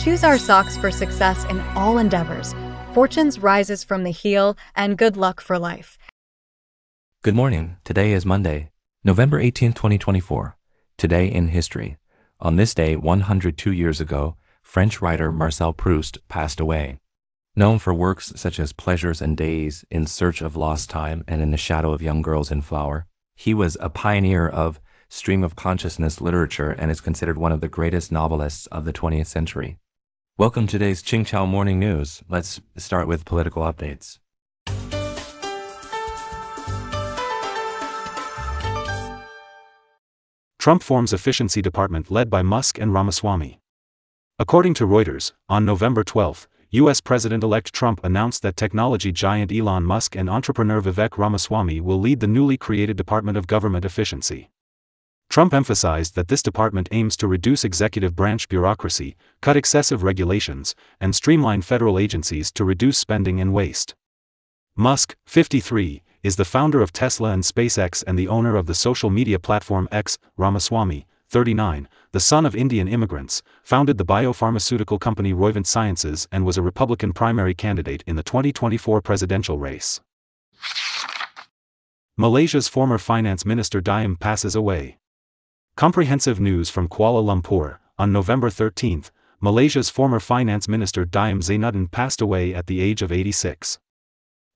choose our socks for success in all endeavors. Fortunes rises from the heel, and good luck for life. Good morning. Today is Monday, November 18, 2024. Today in history. On this day, 102 years ago, French writer Marcel Proust passed away. Known for works such as Pleasures and Days, In Search of Lost Time, and In the Shadow of Young Girls in Flower, he was a pioneer of stream of consciousness literature and is considered one of the greatest novelists of the 20th century. Welcome to today's Qingqiao Morning News. Let's start with political updates. Trump forms efficiency department led by Musk and Ramaswamy. According to Reuters, on November 12, U.S. President-elect Trump announced that technology giant Elon Musk and entrepreneur Vivek Ramaswamy will lead the newly created Department of Government Efficiency. Trump emphasized that this department aims to reduce executive branch bureaucracy, cut excessive regulations, and streamline federal agencies to reduce spending and waste. Musk, 53, is the founder of Tesla and SpaceX and the owner of the social media platform X. Ramaswamy, 39, the son of Indian immigrants, founded the biopharmaceutical company Roivant Sciences and was a Republican primary candidate in the 2024 presidential race. Malaysia's former finance minister Diam passes away. Comprehensive news from Kuala Lumpur. On November 13, Malaysia's former finance minister Diam Zainuddin passed away at the age of 86.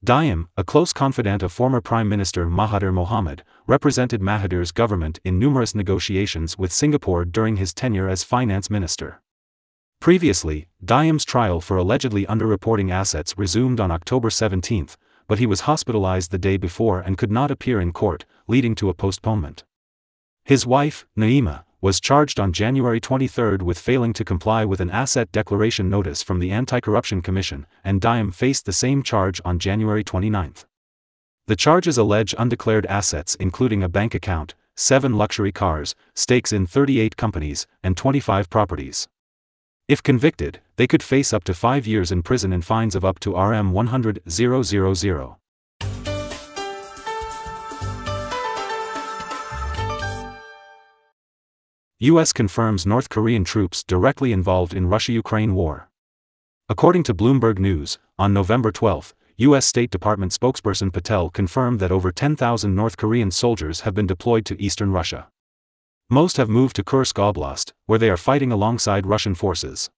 Diam, a close confidant of former Prime Minister Mahathir Mohamad, represented Mahathir's government in numerous negotiations with Singapore during his tenure as finance minister. Previously, Diam's trial for allegedly underreporting assets resumed on October 17, but he was hospitalized the day before and could not appear in court, leading to a postponement. His wife, Naima, was charged on January 23 with failing to comply with an asset declaration notice from the Anti-Corruption Commission, and Diam faced the same charge on January 29. The charges allege undeclared assets including a bank account, 7 luxury cars, stakes in 38 companies, and 25 properties. If convicted, they could face up to 5 years in prison and fines of up to Rm100,000. U.S. confirms North Korean troops directly involved in Russia-Ukraine war. According to Bloomberg News, on November 12, U.S. State Department spokesperson Patel confirmed that over 10,000 North Korean soldiers have been deployed to eastern Russia. Most have moved to Kursk Oblast, where they are fighting alongside Russian forces.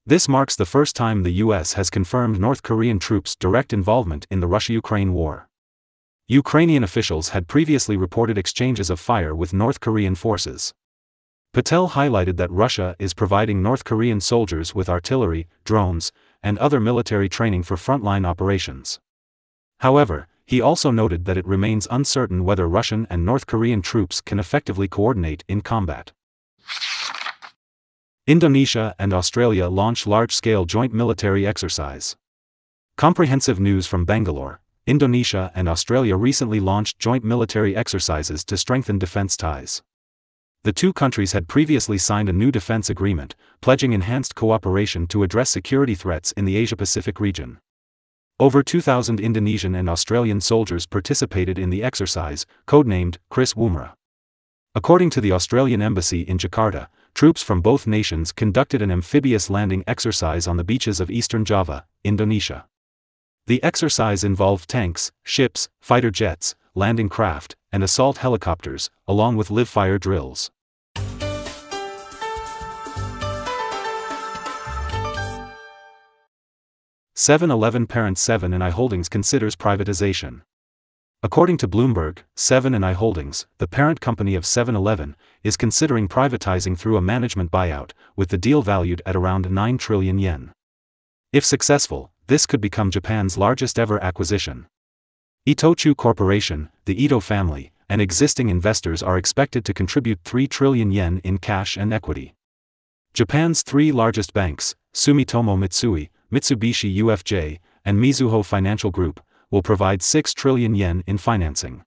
This marks the first time the U.S. has confirmed North Korean troops' direct involvement in the Russia-Ukraine war. Ukrainian officials had previously reported exchanges of fire with North Korean forces. Patel highlighted that Russia is providing North Korean soldiers with artillery, drones, and other military training for frontline operations. However, he also noted that it remains uncertain whether Russian and North Korean troops can effectively coordinate in combat. Indonesia and Australia launch large-scale joint military exercise. Comprehensive news from Bangalore. Indonesia and Australia recently launched joint military exercises to strengthen defense ties. The two countries had previously signed a new defense agreement, pledging enhanced cooperation to address security threats in the Asia-Pacific region. Over 2,000 Indonesian and Australian soldiers participated in the exercise, codenamed Chris Woomera. According to the Australian Embassy in Jakarta, troops from both nations conducted an amphibious landing exercise on the beaches of eastern Java, Indonesia. The exercise involved tanks, ships, fighter jets, landing craft, and assault helicopters, along with live-fire drills. Seven-Eleven parent Seven & i Holdings considers privatization. According to Bloomberg, Seven & i Holdings, the parent company of 7-Eleven, is considering privatizing through a management buyout, with the deal valued at around 9 trillion yen. If successful, this could become Japan's largest ever acquisition. Itochu Corporation, the Ito family, and existing investors are expected to contribute 3 trillion yen in cash and equity. Japan's 3 largest banks, Sumitomo Mitsui, Mitsubishi UFJ, and Mizuho Financial Group, will provide 6 trillion yen in financing.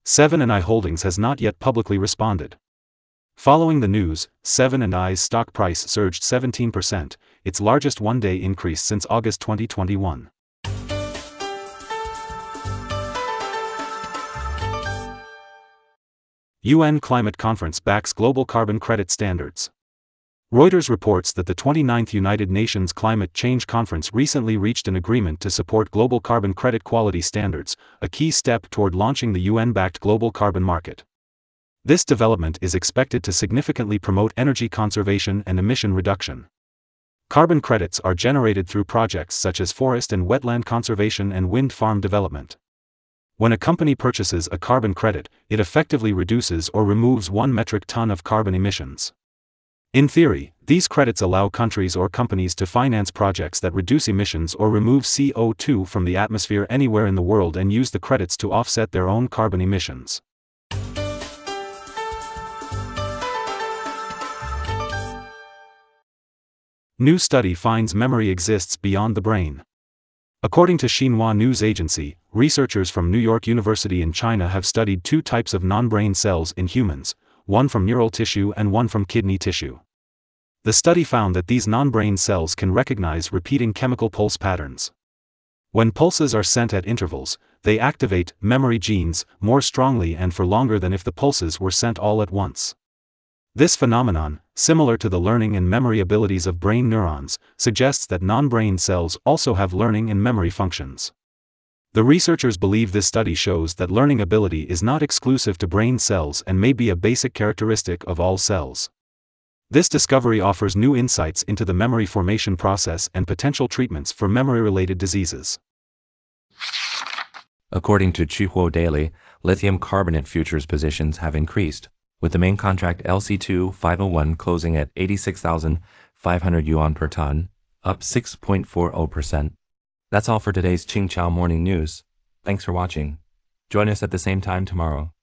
7 & i Holdings has not yet publicly responded. Following the news, 7 & i's stock price surged 17%, its largest one-day increase since August 2021. UN Climate Conference backs global carbon credit standards. Reuters reports that the 29th United Nations Climate Change Conference recently reached an agreement to support global carbon credit quality standards, a key step toward launching the UN-backed global carbon market. This development is expected to significantly promote energy conservation and emission reduction. Carbon credits are generated through projects such as forest and wetland conservation and wind farm development. When a company purchases a carbon credit, it effectively reduces or removes 1 metric ton of carbon emissions. In theory, these credits allow countries or companies to finance projects that reduce emissions or remove CO2 from the atmosphere anywhere in the world and use the credits to offset their own carbon emissions. New study finds memory exists beyond the brain. According to Xinhua News Agency, researchers from New York University in China have studied 2 types of non-brain cells in humans, one from neural tissue and one from kidney tissue. The study found that these non-brain cells can recognize repeating chemical pulse patterns. When pulses are sent at intervals, they activate memory genes more strongly and for longer than if the pulses were sent all at once. This phenomenon, similar to the learning and memory abilities of brain neurons, suggests that non-brain cells also have learning and memory functions. The researchers believe this study shows that learning ability is not exclusive to brain cells and may be a basic characteristic of all cells. This discovery offers new insights into the memory formation process and potential treatments for memory-related diseases. According to Chihuo Daily, lithium carbonate futures positions have increased, with the main contract LC2-501 closing at 86,500 yuan per ton, up 6.40%. That's all for today's Qingqiao Morning News. Thanks for watching. Join us at the same time tomorrow.